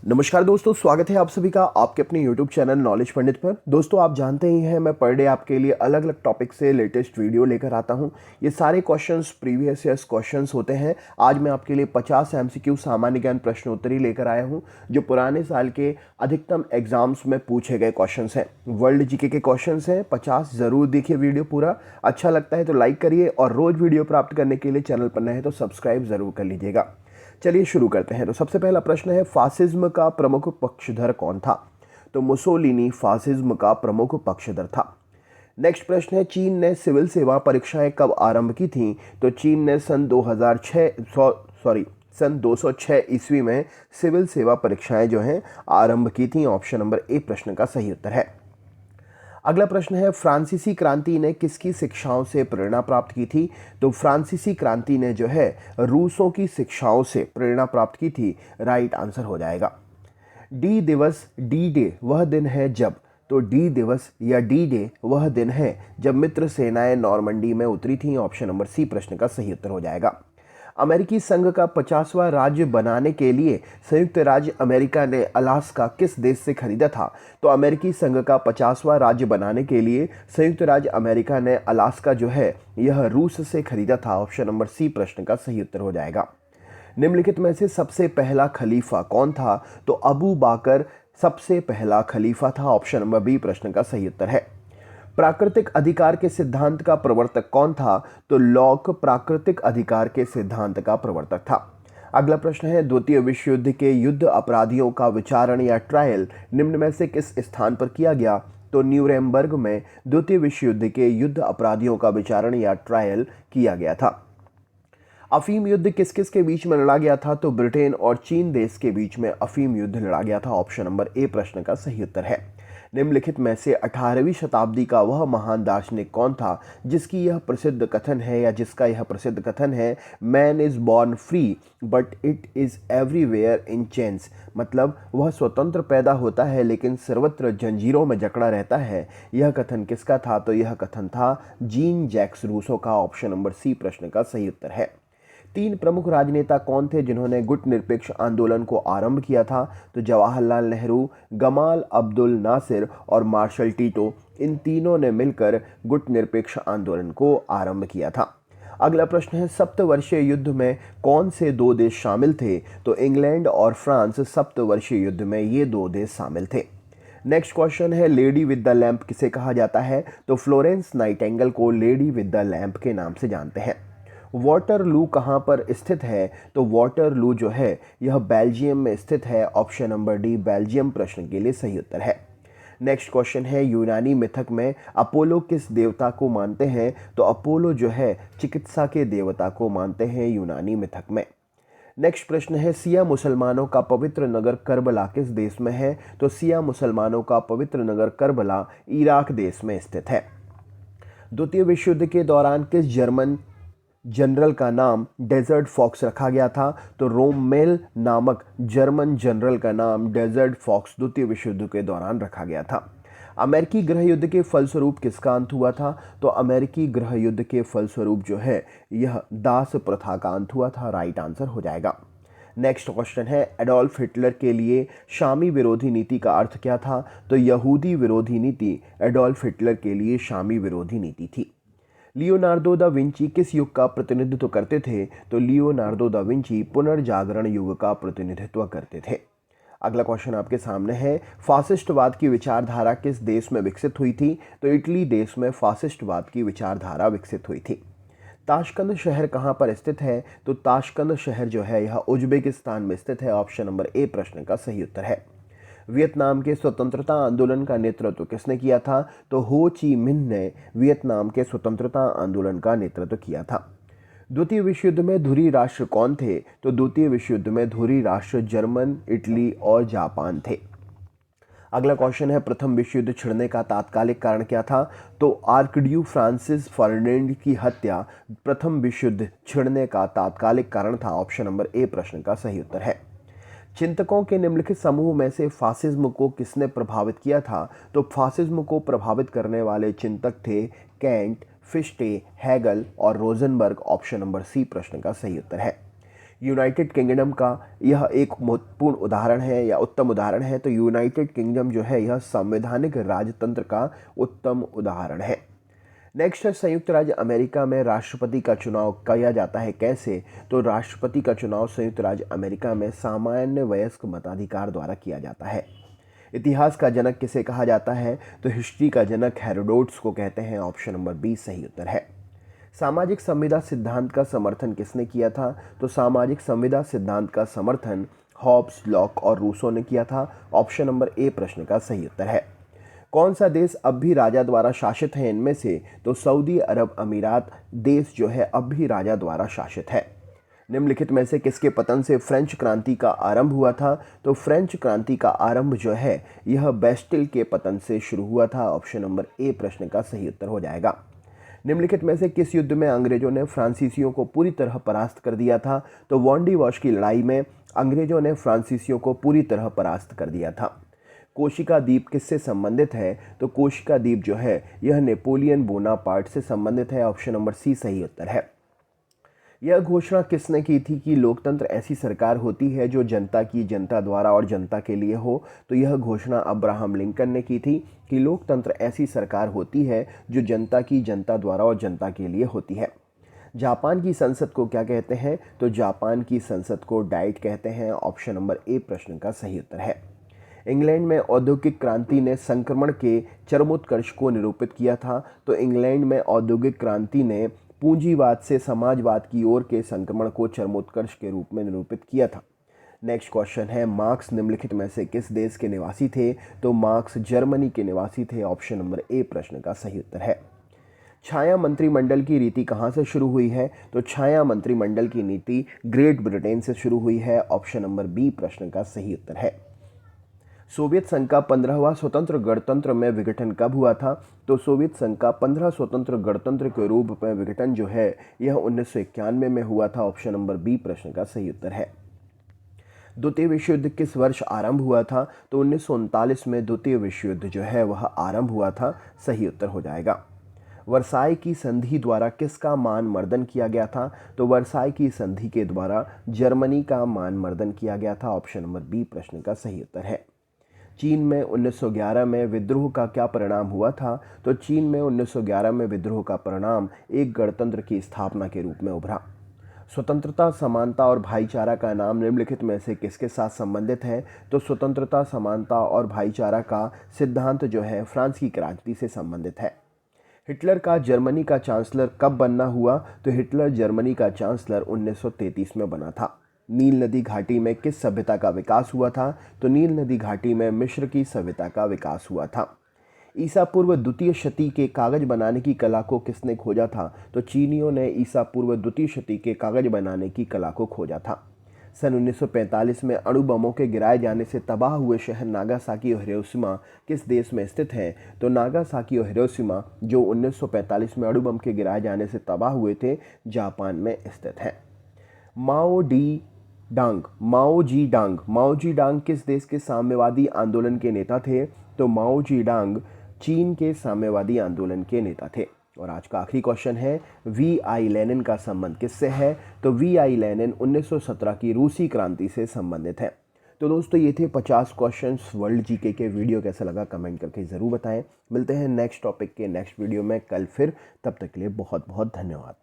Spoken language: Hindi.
नमस्कार दोस्तों, स्वागत है आप सभी का आपके अपने YouTube चैनल नॉलेज पंडित पर। दोस्तों, आप जानते ही हैं मैं पर डे आपके लिए अलग अलग टॉपिक से लेटेस्ट वीडियो लेकर आता हूं। ये सारे क्वेश्चंस प्रीवियस ईयर्स क्वेश्चंस होते हैं। आज मैं आपके लिए 50 MCQ सामान्य ज्ञान प्रश्नोत्तरी लेकर आया हूं, जो पुराने साल के अधिकतम एग्जाम्स में पूछे गए क्वेश्चंस हैं। वर्ल्ड जीके के क्वेश्चंस हैं 50। जरूर देखिए वीडियो पूरा। अच्छा लगता है तो लाइक करिए और रोज वीडियो प्राप्त करने के लिए चैनल पर नए हैं तो सब्सक्राइब जरूर कर लीजिएगा। चलिए शुरू करते हैं। तो सबसे पहला प्रश्न है, फासिज्म का प्रमुख पक्षधर कौन था? तो मुसोलिनी फासिज्म का प्रमुख पक्षधर था। नेक्स्ट प्रश्न है, चीन ने सिविल सेवा परीक्षाएं कब आरंभ की थी? तो चीन ने सन 206 ईस्वी में सिविल सेवा परीक्षाएं जो हैं आरंभ की थी। ऑप्शन नंबर ए प्रश्न का सही उत्तर है। अगला प्रश्न है, फ्रांसीसी क्रांति ने किसकी शिक्षाओं से प्रेरणा प्राप्त की थी? तो फ्रांसीसी क्रांति ने जो है रूसों की शिक्षाओं से प्रेरणा प्राप्त की थी। राइट आंसर हो जाएगा। डी दिवस, डी डे वह दिन है जब। तो डी दिवस या डी डे वह दिन है जब मित्र सेनाएं नॉर्मंडी में उतरी थी। ऑप्शन नंबर सी प्रश्न का सही उत्तर हो जाएगा। अमेरिकी संघ का 50वां राज्य बनाने के लिए संयुक्त राज्य अमेरिका ने अलास्का किस देश से खरीदा था? तो अमेरिकी संघ का 50वां राज्य बनाने के लिए संयुक्त राज्य अमेरिका ने अलास्का जो है यह रूस से खरीदा था। ऑप्शन नंबर सी प्रश्न का सही उत्तर हो जाएगा। निम्नलिखित में से सबसे पहला खलीफा कौन था? तो अबू बाकर सबसे पहला खलीफा था। ऑप्शन नंबर बी प्रश्न का सही उत्तर है। प्राकृतिक अधिकार के सिद्धांत का प्रवर्तक कौन था? तो लॉक प्राकृतिक अधिकार के सिद्धांत का प्रवर्तक था। अगला प्रश्न है, द्वितीय विश्व युद्ध के युद्ध अपराधियों का विचारण या ट्रायल निम्न में से किस स्थान पर किया गया? तो न्यूरेमबर्ग में द्वितीय विश्व युद्ध के युद्ध अपराधियों का विचारण या ट्रायल किया गया था। अफीम युद्ध किस किस के बीच में लड़ा गया था? तो ब्रिटेन और चीन देश के बीच में अफीम युद्ध लड़ा गया था। ऑप्शन नंबर ए प्रश्न का सही उत्तर है। निम्नलिखित में से 18वीं शताब्दी का वह महान दार्शनिक कौन था जिसका यह प्रसिद्ध कथन है, man is born free but it is everywhere in chains. मतलब वह स्वतंत्र पैदा होता है लेकिन सर्वत्र जंजीरों में जकड़ा रहता है। यह कथन किसका था? तो यह कथन था जीन जैक्स रूसो का। ऑप्शन नंबर सी प्रश्न का सही उत्तर है। 3 प्रमुख राजनेता कौन थे जिन्होंने गुट निरपेक्ष आंदोलन को आरंभ किया था? तो जवाहरलाल नेहरू, गमाल अब्दुल नासिर और मार्शल टीटो, इन तीनों ने मिलकर गुट निरपेक्ष आंदोलन को आरंभ किया था। अगला प्रश्न है, सप्तवर्षीय युद्ध में कौन से 2 देश शामिल थे? तो इंग्लैंड और फ्रांस सप्तवर्षीय युद्ध में ये 2 देश शामिल थे। नेक्स्ट क्वेश्चन है, लेडी विद द लैंप किसे कहा जाता है? तो फ्लोरेंस नाइटिंगेल को लेडी विद द लैंप के नाम से जानते हैं। वाटरलू कहाँ पर स्थित है? तो वाटरलू जो है यह बेल्जियम में स्थित है। ऑप्शन नंबर डी बेल्जियम प्रश्न के लिए सही उत्तर है। नेक्स्ट क्वेश्चन है, यूनानी मिथक में अपोलो किस देवता को मानते हैं? तो अपोलो जो है चिकित्सा के देवता को मानते हैं यूनानी मिथक में। नेक्स्ट प्रश्न है, सिया मुसलमानों का पवित्र नगर करबला किस देश में है? तो सिया मुसलमानों का पवित्र नगर करबला इराक देश में स्थित है। द्वितीय विश्व युद्ध के दौरान किस जर्मन जनरल का नाम डेजर्ट फॉक्स रखा गया था? तो रोमेल नामक जर्मन जनरल का नाम डेजर्ट फॉक्स द्वितीय विश्व युद्ध के दौरान रखा गया था। अमेरिकी गृह युद्ध के फलस्वरूप किसका अंत हुआ था? तो अमेरिकी गृह युद्ध के फलस्वरूप जो है यह दास प्रथा का अंत हुआ था। राइट आंसर हो जाएगा। नेक्स्ट क्वेश्चन है, एडोल्फ हिटलर के लिए शामी विरोधी नीति का अर्थ क्या था? तो यहूदी विरोधी नीति एडोल्फ हिटलर के लिए शामी विरोधी नीति थी। लियोनार्डो दा विंची किस युग का प्रतिनिधित्व करते थे? तो लियोनार्डो दा विंची पुनर्जागरण युग का प्रतिनिधित्व करते थे। अगला क्वेश्चन आपके सामने है, फासिस्टवाद की विचारधारा किस देश में विकसित हुई थी? तो इटली देश में फासिस्टवाद की विचारधारा विकसित हुई थी। ताशकंद शहर कहाँ पर स्थित है? तो ताशकंद शहर जो है यह उज्बेकिस्तान में स्थित है। ऑप्शन नंबर ए प्रश्न का सही उत्तर है। वियतनाम के स्वतंत्रता आंदोलन का नेतृत्व किसने किया था? तो हो ची मिन्ह ने वियतनाम के स्वतंत्रता आंदोलन का नेतृत्व किया था। द्वितीय विश्व युद्ध में धुरी राष्ट्र कौन थे? तो द्वितीय विश्व युद्ध में धुरी राष्ट्र जर्मन, इटली और जापान थे। अगला क्वेश्चन है, प्रथम विश्व युद्ध छिड़ने का तात्कालिक कारण क्या था? तो आर्कड्यू फ्रांसिस फर्डिनेंड की हत्या प्रथम विश्व युद्ध छिड़ने का तात्कालिक कारण था। ऑप्शन नंबर ए प्रश्न का सही उत्तर है। चिंतकों के निम्नलिखित समूह में से फासिज्म को किसने प्रभावित किया था? तो फासिज्म को प्रभावित करने वाले चिंतक थे कैंट, फिश्टे, हैगल और रोजनबर्ग। ऑप्शन नंबर सी प्रश्न का सही उत्तर है। यूनाइटेड किंगडम का यह एक महत्वपूर्ण उदाहरण है या उत्तम उदाहरण है। तो यूनाइटेड किंगडम जो है यह संवैधानिक राजतंत्र का उत्तम उदाहरण है। नेक्स्ट है, संयुक्त राज्य अमेरिका में राष्ट्रपति का चुनाव किया जाता है कैसे? तो राष्ट्रपति का चुनाव संयुक्त राज्य अमेरिका में सामान्य वयस्क मताधिकार द्वारा किया जाता है। इतिहास का जनक किसे कहा जाता है? तो हिस्ट्री का जनक हेरोडोट्स को कहते हैं। ऑप्शन नंबर बी सही उत्तर है। सामाजिक संविदा सिद्धांत का समर्थन किसने किया था? तो सामाजिक संविदा सिद्धांत का समर्थन हॉब्स, लॉक और रूसो ने किया था। ऑप्शन नंबर ए प्रश्न का सही उत्तर है। कौन सा देश अब भी राजा द्वारा शासित है इनमें से? तो सऊदी अरब अमीरात देश जो है अब भी राजा द्वारा शासित है। निम्नलिखित में से किसके पतन से फ्रेंच क्रांति का आरंभ हुआ था? तो फ्रेंच क्रांति का आरंभ जो है यह बेस्टिल के पतन से शुरू हुआ था। ऑप्शन नंबर ए प्रश्न का सही उत्तर हो जाएगा। निम्नलिखित में से किस युद्ध में अंग्रेजों ने फ्रांसीसियों को पूरी तरह परास्त कर दिया था? तो वॉन्डी वॉश की लड़ाई में अंग्रेजों ने फ्रांसीसियों को पूरी तरह परास्त कर दिया था। कोशिका द्वीप किससे संबंधित है? तो कोशिका द्वीप जो है यह नेपोलियन बोनापार्ट से संबंधित है। ऑप्शन नंबर सी सही उत्तर है। यह घोषणा किसने की थी कि लोकतंत्र ऐसी सरकार होती है जो जनता की, जनता द्वारा और जनता के लिए हो? तो यह घोषणा अब्राहम लिंकन ने की थी कि लोकतंत्र ऐसी सरकार होती है जो जनता की, जनता द्वारा और जनता के लिए होती है। जापान की संसद को क्या कहते हैं? तो जापान की संसद को डाइट कहते हैं। ऑप्शन नंबर ए प्रश्न का सही उत्तर है। इंग्लैंड में औद्योगिक क्रांति ने संक्रमण के चरमोत्कर्ष को निरूपित किया था। तो इंग्लैंड में औद्योगिक क्रांति ने पूंजीवाद से समाजवाद की ओर के संक्रमण को चरमोत्कर्ष के रूप में निरूपित किया था। नेक्स्ट क्वेश्चन है, मार्क्स निम्नलिखित में से किस देश के निवासी थे? तो मार्क्स जर्मनी के निवासी थे। ऑप्शन नंबर ए प्रश्न का सही उत्तर है। छाया मंत्रिमंडल की रीति कहाँ से शुरू हुई है? तो छाया मंत्रिमंडल की नीति ग्रेट ब्रिटेन से शुरू हुई है। ऑप्शन नंबर बी प्रश्न का सही उत्तर है। सोवियत संघ का 15वां स्वतंत्र गणतंत्र में विघटन कब हुआ था? तो सोवियत संघ का 15 स्वतंत्र गणतंत्र के रूप में विघटन जो है यह 1991 में हुआ था। ऑप्शन नंबर बी प्रश्न का सही उत्तर है। द्वितीय विश्व युद्ध किस वर्ष आरंभ हुआ था? तो 1939 में द्वितीय विश्व युद्ध जो है वह आरंभ हुआ था। सही उत्तर हो जाएगा। वर्साई की संधि द्वारा किसका मान मर्दन किया गया था? तो वर्साई की संधि के द्वारा जर्मनी का मान मर्दन किया गया था। ऑप्शन नंबर बी प्रश्न का सही उत्तर है। चीन में 1911 में विद्रोह का क्या परिणाम हुआ था? तो चीन में 1911 में विद्रोह का परिणाम एक गणतंत्र की स्थापना के रूप में उभरा। स्वतंत्रता, समानता और भाईचारा का नाम निम्नलिखित में से किसके साथ संबंधित है? तो स्वतंत्रता, समानता और भाईचारा का सिद्धांत जो है फ्रांस की क्रांति से संबंधित है। हिटलर का जर्मनी का चांसलर कब बनना हुआ? तो हिटलर जर्मनी का चांसलर 1933 में बना था। नील नदी घाटी में किस सभ्यता का विकास हुआ था? तो नील नदी घाटी में मिस्र की सभ्यता का विकास हुआ था। ईसा पूर्व द्वितीय शती के कागज बनाने की कला को किसने खोजा था? तो चीनियों ने ईसा पूर्व द्वितीय शती के कागज बनाने की कला को खोजा था। सन 1945 में अणु बमों के गिराए जाने से तबाह हुए शहर नागासाकी और हिरोशिमा किस देश में स्थित है? तो नागासाकी और हिरोशिमा जो 1945 में अणु बम के गिराए जाने से तबाह हुए थे, जापान में स्थित है। माओ जी डांग किस देश के साम्यवादी आंदोलन के नेता थे? तो माओ जी डांग चीन के साम्यवादी आंदोलन के नेता थे। और आज का आखिरी क्वेश्चन है, वी आई लेनिन का संबंध किससे है? तो वी आई लेनिन 1917 की रूसी क्रांति से संबंधित है। तो दोस्तों ये थे 50 क्वेश्चंस वर्ल्ड जीके के। वीडियो कैसा लगा कमेंट करके ज़रूर बताएं। मिलते हैं नेक्स्ट टॉपिक के नेक्स्ट वीडियो में कल फिर। तब तक के लिए बहुत बहुत धन्यवाद।